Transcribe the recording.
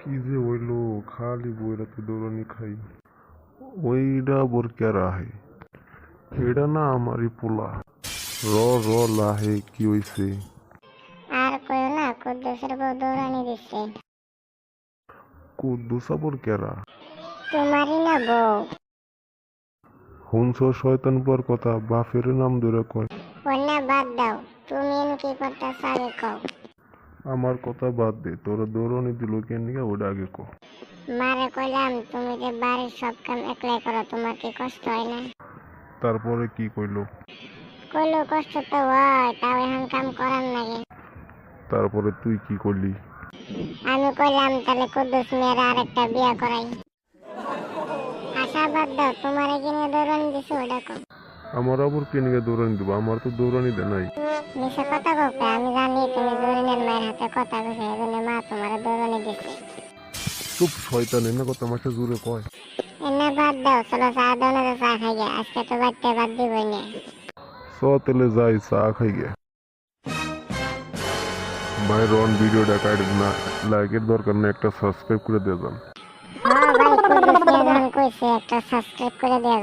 কি যে হইলো, খালি বইরাতে দৌড়ানি খাই। ওইটা বোর কেরা হে? এটা না আমারই পোলা। র র লাহে কি হইছে? আর কইও না, কুদ্দুসের বউ দৌড়ানি দিচ্ছে। কুদ্দুস আবার কেরা? তোমারই না বউ। হুনছ শয়তান পর কথা, বাপের নাম ধরে কয়। ওনা বাদ দাও, তুমি এন কি করতেছ আগে কও। আমার কথা বাদ দে, তোরা দৌড়ানি দিল কেন নিয়ে ওটা আগে ক। মারে কইলাম তুমি যে বাড়ির সব কাম একলাই করো, তোমার কি কষ্ট হয় না? তারপরে কি কইলো? কইলো কষ্ট তো হয়, তাও এখন কাম করার লাগে। তারপরে তুই কি করলি? আমি কইলাম তাহলে কুদ্দুস মেয়ের আরেকটা বিয়া করাই। আশা বাদ দাও, তোমার এখানে দৌড়ানি দিছে ওটা কও। আমার আবার কে নিয়ে দৌড়ানি দেবো? আমার তো দৌড়ানি দে নাই। মিশা কথা বলতে আমি জানি তুমি জরিনের মায়ের হাতে কথা কইছো, এজন্য মা তোমার দৌড়ানি দিছে। চুপ শয়তান, এনে কথা মাসে জুড়ে কয়। এনে বাদ দাও, চলো চা দাও না, চা খাই গে, আজকে তো বাড়তে বাদ দিবই না। চ তেলে যাই চা খাই গে। ভাই রন ভিডিওটা কাটে না, লাইকের দরকার না, একটা সাবস্ক্রাইব করে দিয়ে যান। হ্যাঁ ভাই, কুদ্দুস নিয়ে যখন কইছে একটা সাবস্ক্রাইব করে দেয়া।